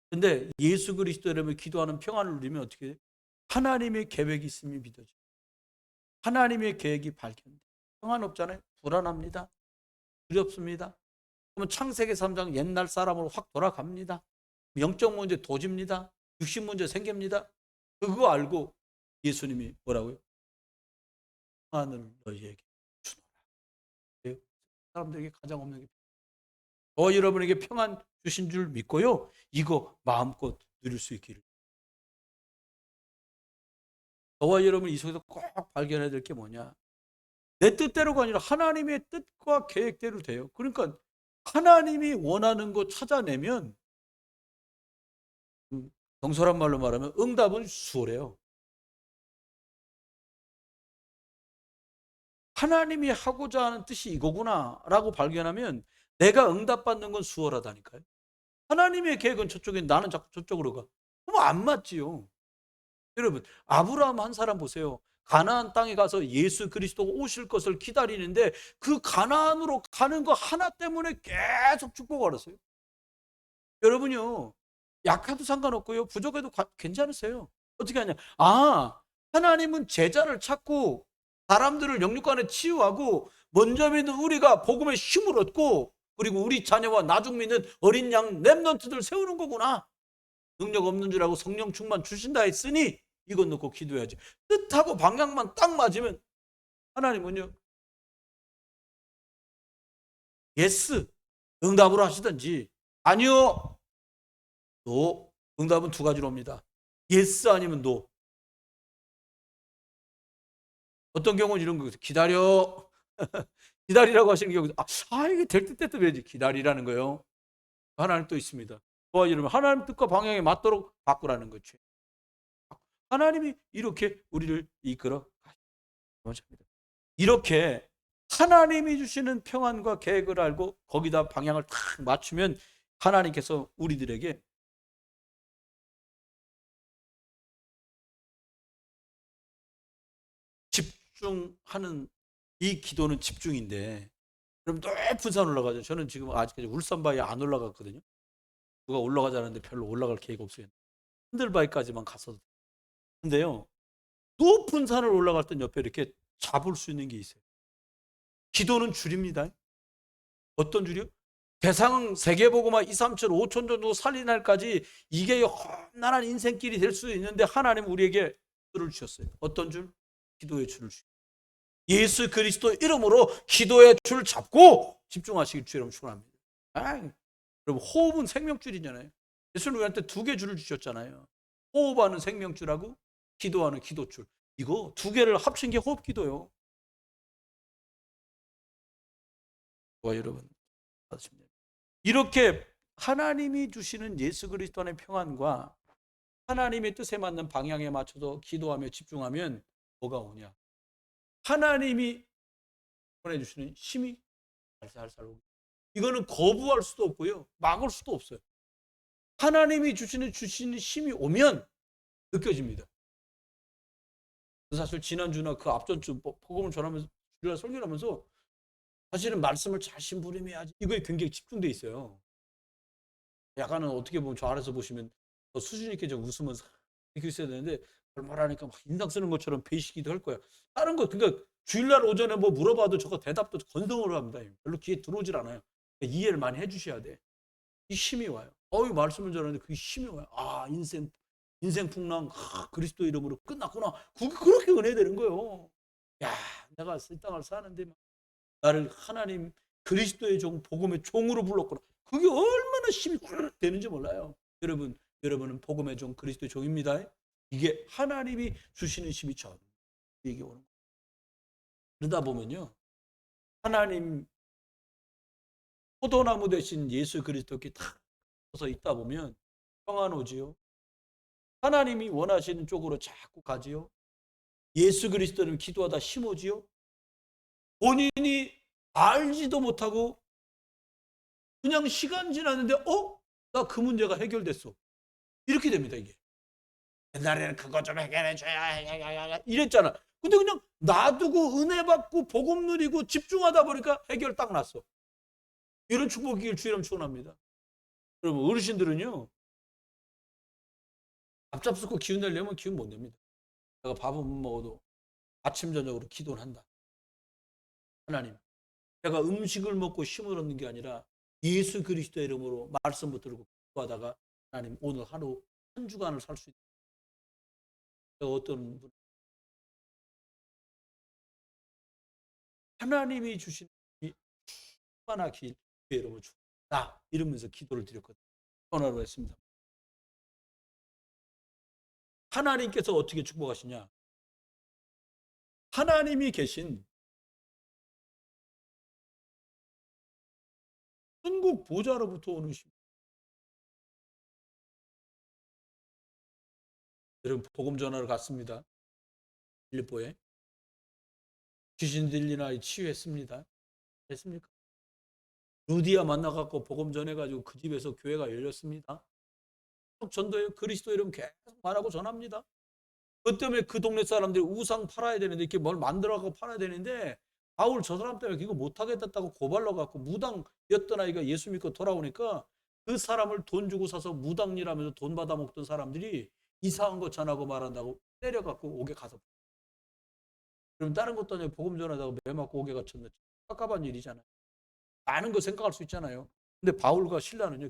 근데 예수 그리스도 여러분 기도하는 평안을 누리면 어떻게 돼요? 하나님의 계획이 있음이 믿어져요. 하나님의 계획이 발견돼요. 평안 없잖아요. 불안합니다. 두렵습니다. 그러면 창세기 3장 옛날 사람으로 확 돌아갑니다. 영적 문제 도집니다. 육신 문제 생깁니다. 그거 알고 예수님이 뭐라고요? 평안을 너희에게 주노라. 사람들에게 가장 없는 게 여러분에게 평안 주신 줄 믿고요. 이거 마음껏 누릴 수 있기를. 저와 여러분 이 속에서 꼭 발견해야 될 게 뭐냐. 내 뜻대로가 아니라 하나님의 뜻과 계획대로 돼요. 그러니까 하나님이 원하는 거 찾아내면 경솔한 말로 말하면 응답은 수월해요. 하나님이 하고자 하는 뜻이 이거구나 라고 발견하면 내가 응답받는 건 수월하다니까요. 하나님의 계획은 저쪽에 나는 자꾸 저쪽으로 가. 그럼 안 맞지요. 여러분 아브라함 한 사람 보세요. 가나안 땅에 가서 예수 그리스도가 오실 것을 기다리는데 그 가나안으로 가는 거 하나 때문에 계속 축복을 받았어요. 여러분요 약해도 상관없고요 부족해도 괜찮으세요. 어떻게 하냐. 하나님은 제자를 찾고 사람들을 영육간에 치유하고 먼저 믿는 우리가 복음의 힘을 얻고 그리고 우리 자녀와 나중 믿는 어린 양 렘넌트들 세우는 거구나. 능력 없는 줄 알고 성령 충만 주신다 했으니 이건 놓고 기도해야지. 뜻하고 방향만 딱 맞으면 하나님은요 예스 응답으로 하시든지 아니요 노 응답은 두 가지로 옵니다. 예스 아니면 노. 어떤 경우는 이런 거죠. 기다려. 기다리라고 하시는 경우도 이게 될 듯 됐다 왜지 기다리라는 거예요. 하나님 또 있습니다. 저와 여러분 하나님 뜻과 방향에 맞도록 바꾸라는 거죠. 하나님이 이렇게 우리를 이끌어 가십니다. 이렇게 하나님이 주시는 평안과 계획을 알고 거기다 방향을 딱 맞추면 하나님께서 우리들에게 집중하는 이 기도는 집중인데 그럼 높은 산 올라가죠. 저는 지금 아직까지 울산바위 안 올라갔거든요. 누가 올라가자는데 별로 올라갈 계획 없어요. 흔들바위까지만 갔어도 근데요, 높은 산을 올라갈 땐 옆에 이렇게 잡을 수 있는 게 있어요. 기도는 줄입니다. 어떤 줄이요? 대상 세계복음화 2, 3천, 5천 정도 살리날까지 이게 험난한 인생길이 될 수 있는데 하나님은 우리에게 줄을 주셨어요. 어떤 줄? 기도의 줄을 주셨어요. 예수 그리스도 이름으로 기도의 줄 잡고 집중하시길 주여러분 축원합니다. 여러분 호흡은 생명줄이잖아요. 예수는 우리한테 두 개 줄을 주셨잖아요. 호흡하는 생명줄하고 기도하는 기도줄. 이거 두 개를 합친 게 호흡기도요. 여러분 이렇게 하나님이 주시는 예수 그리스도 안의 평안과 하나님의 뜻에 맞는 방향에 맞춰서 기도하며 집중하면 뭐가 오냐? 하나님이 보내주시는 힘이 살살살 오고, 이거는 거부할 수도 없고요, 막을 수도 없어요. 하나님이 주시는 힘이 오면 느껴집니다. 사실 지난주나 그 앞전주 복음을 전하면서 주일날 설교를 하면서 사실은 말씀을 잘 심부름해야지 이거에 굉장히 집중돼 있어요. 약간은 어떻게 보면 저 아래서 보시면 더 수준 있게 좀 웃으면서 이렇게 있어야 되는데 말하니까 막 인상 쓰는 것처럼 배시기도 할 거야. 다른 거 그러니까 주일날 오전에 뭐 물어봐도 저거 대답도 건성으로 합니다. 별로 귀에 들어오질 않아요. 그러니까 이해를 많이 해주셔야 돼. 이 힘이 와요. 말씀을 전하는데 그 힘이 와요. 인생 풍랑 그리스도 이름으로 끝났구나. 그렇게 은혜되는 거예요. 야, 내가 이 땅을 사는데 나를 하나님 그리스도의 종 복음의 종으로 불렀구나. 그게 얼마나 힘이 되는지 몰라요. 여러분은 복음의 종 그리스도의 종입니다. 이게 하나님이 주시는 힘이 저에게 오는 거예요. 그러다 보면요, 하나님 포도나무 대신 예수 그리스도께 탁 서서 있다 보면 평안 오지요. 하나님이 원하시는 쪽으로 자꾸 가지요. 예수 그리스도는 기도하다 힘 오지요. 본인이 알지도 못하고 그냥 시간 지났는데 나 그 문제가 해결됐어. 이렇게 됩니다. 이게 옛날에는 그거 좀 해결해줘야 이랬잖아. 근데 그냥 놔두고 은혜 받고 복음 누리고 집중하다 보니까 해결 딱 났어. 이런 축복이길 주의람 축원합니다. 여러분 어르신들은요, 앞잡수고 기운 내려면 기운 못 냅니다. 내가 밥은 못 먹어도 아침 저녁으로 기도를 한다. 하나님, 내가 음식을 먹고 힘을 얻는 게 아니라 예수 그리스도의 이름으로 말씀 붙들고 기도하다가 하나님 오늘 하루 한 주간을 살 수 있다. 어떤 분 하나님이 주신 이 충만하길 여러분 나 이러면서 기도를 드렸거든요. 전화로 했습니다. 하나님께서 어떻게 축복하시냐? 하나님이 계신 천국 보좌로부터 오는 심. 여러분 복음 전화를 갔습니다. 빌립보에 귀신 들린 아이 치유했습니다. 됐습니까? 루디아 만나갖고 복음 전해가지고 그 집에서 교회가 열렸습니다. 전도에 그리스도 이름 계속 말하고 전합니다. 그 때문에 그 동네 사람들이 우상 팔아야 되는데 이렇게 뭘 만들어갖고 팔아야 되는데 바울 저 사람 때문에 이거 못하겠다고 고발러갖고 무당이었던 아이가 예수 믿고 돌아오니까 그 사람을 돈 주고 사서 무당이라면서 돈 받아먹던 사람들이 이상한 거 전하고 말한다고 때려갖고 옥에 가서, 그럼 다른 것도 아니고 복음 전하다가 매 맞고 옥에 갇혔는데 깝깝한 일이잖아요. 많은 거 생각할 수 있잖아요. 근데 바울과 실라는요,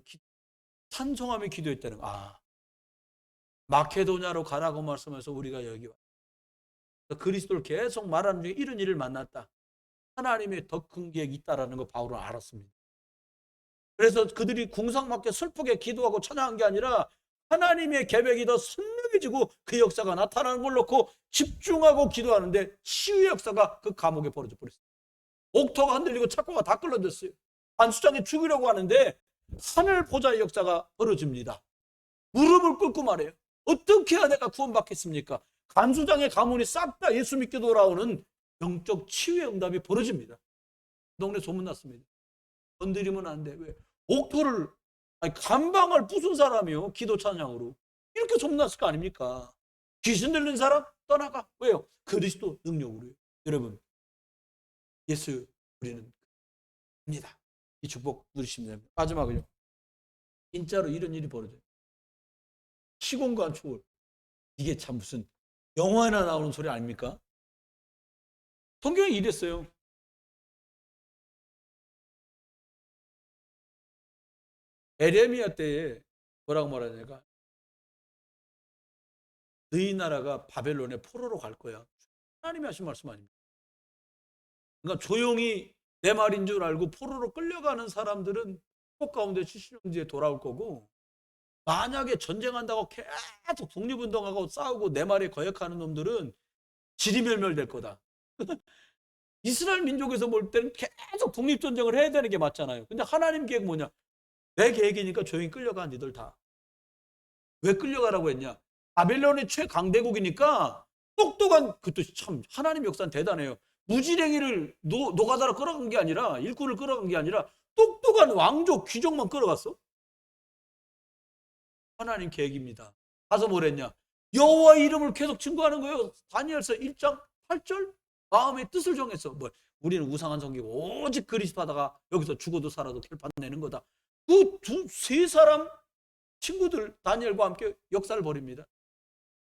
찬송하며 기도했다는 거. 마케도냐로 가라고 말씀해서 우리가 여기 왔다. 그리스도를 계속 말하는 중에 이런 일을 만났다. 하나님의 더 큰 계획이 있다라는 거 바울은 알았습니다. 그래서 그들이 궁상맞게 슬프게 기도하고 찬양한 게 아니라 하나님의 계획이 더 선명해지고 그 역사가 나타나는 걸 놓고 집중하고 기도하는데 치유의 역사가 그 감옥에 벌어져 버렸어요. 옥토가 흔들리고 착고가 다 끌어졌어요. 반수장이 죽이려고 하는데 하늘 보좌의 역사가 벌어집니다. 무릎을 꿇고 말해요. 어떻게 해야 내가 구원받겠습니까? 간수장의 가문이 싹 다 예수 믿게 돌아오는 영적 치유의 응답이 벌어집니다. 동네 소문났습니다. 건드리면 안 돼. 왜? 옥토를, 간방을 부순 사람이요. 기도 찬양으로. 이렇게 소문났을 거 아닙니까? 귀신 들린 사람 떠나가. 왜요? 그리스도 능력으로요. 여러분, 예수 우리는 입니다. 이 축복 누리시면 됩니다. 마지막으로 진짜로 이런 일이 벌어져요. 시공간 초월. 이게 참 무슨 영화에나 나오는 소리 아닙니까? 성경이 이랬어요. 에레미야 때에 뭐라고 말하냐니까 너희 나라가 바벨론의 포로로 갈 거야. 하나님이 하신 말씀 아닙니까? 그러니까 조용히 내 말인 줄 알고 포로로 끌려가는 사람들은 꼭 가운데 70년 뒤에 돌아올 거고, 만약에 전쟁한다고 계속 독립운동하고 싸우고 내 말에 거역하는 놈들은 지리멸멸될 거다. 이스라엘 민족에서 볼 때는 계속 독립전쟁을 해야 되는 게 맞잖아요. 근데 하나님 계획 뭐냐? 내 계획이니까 조용히 끌려가, 니들 다. 왜 끌려가라고 했냐? 바벨론의 최강대국이니까 똑똑한, 그것도 참 하나님 역사는 대단해요. 무지랭이를 노가다로 끌어간 게 아니라, 일꾼을 끌어간 게 아니라 똑똑한 왕족, 귀족만 끌어갔어. 하나님 계획입니다. 가서 뭐랬냐? 여호와 이름을 계속 증거하는 거예요. 다니엘서 1장 8절 마음의 뜻을 정했어. 뭐 우리는 우상한 섬기고 오직 그리스도 하다가 여기서 죽어도 살아도 결판 내는 거다. 그 세 사람 친구들 다니엘과 함께 역사를 벌입니다.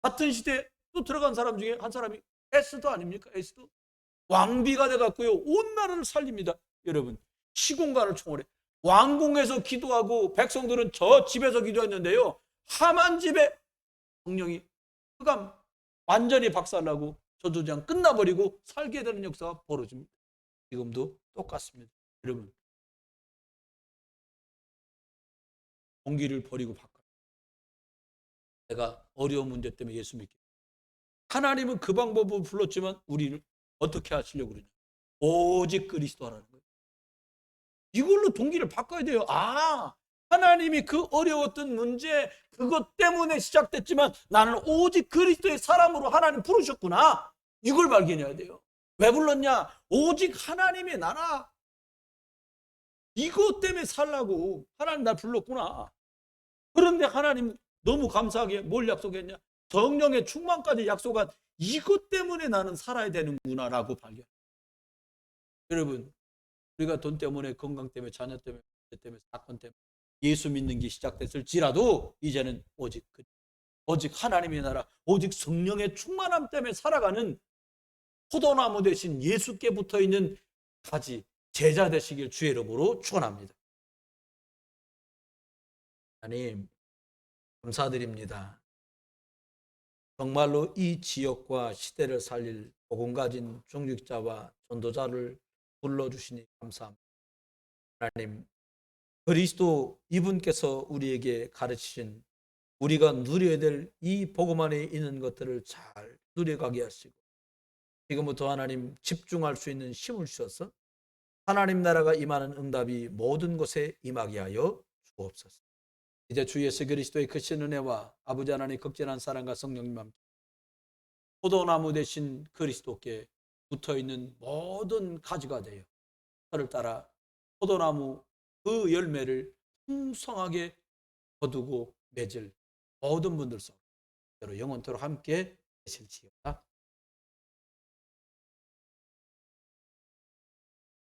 같은 시대에 또 들어간 사람 중에 한 사람이 에스더 아닙니까? 에스더 왕비가 돼갖고요 온 나라를 살립니다. 여러분, 시공간을 총괄해 왕궁에서 기도하고 백성들은 저 집에서 기도했는데요, 하만 집에 성령이 흑암 완전히 박살나고 저주장 끝나버리고 살게 되는 역사가 벌어집니다. 지금도 똑같습니다. 여러분, 공기를 버리고 바꿔. 내가 어려운 문제 때문에 예수 믿게. 하나님은 그 방법을 불렀지만 우리를 어떻게 하시려고 그러냐? 오직 그리스도 하라는 거예요. 이걸로 동기를 바꿔야 돼요. 아, 하나님이 그 어려웠던 문제, 그것 때문에 시작됐지만 나는 오직 그리스도의 사람으로 하나님 부르셨구나. 이걸 발견해야 돼요. 왜 불렀냐? 오직 하나님의 나라. 이것 때문에 살라고 하나님 날 불렀구나. 그런데 하나님 너무 감사하게 뭘 약속했냐? 성령의 충만까지 약속한 이것 때문에 나는 살아야 되는구나라고 발견. 여러분, 우리가 돈 때문에, 건강 때문에, 자녀 때문에, 사건 때문에 예수 믿는 게 시작됐을지라도 이제는 오직 하나님의 나라, 오직 성령의 충만함 때문에 살아가는 포도나무 대신 예수께 붙어있는 가지 제자 되시길 주의 이름으로 축원합니다. 하나님 감사드립니다. 정말로 이 지역과 시대를 살릴 복음 가진 중직자와 전도자를 불러주시니 감사합니다. 하나님, 그리스도 이분께서 우리에게 가르치신 우리가 누려야 될 이 복음 안에 있는 것들을 잘 누려가게 하시고, 지금부터 하나님 집중할 수 있는 힘을 주셔서 하나님 나라가 임하는 응답이 모든 곳에 임하게 하여 주옵소서. 이제 주 예수 그리스도의 크신 은혜와 아버지 하나님의 극진한 사랑과 성령님 함께 포도나무 대신 그리스도께 붙어있는 모든 가지가 되어 저를 따라 포도나무 그 열매를 풍성하게 거두고 맺을 모든 분들 속으로 영원토록 함께 계실지어다.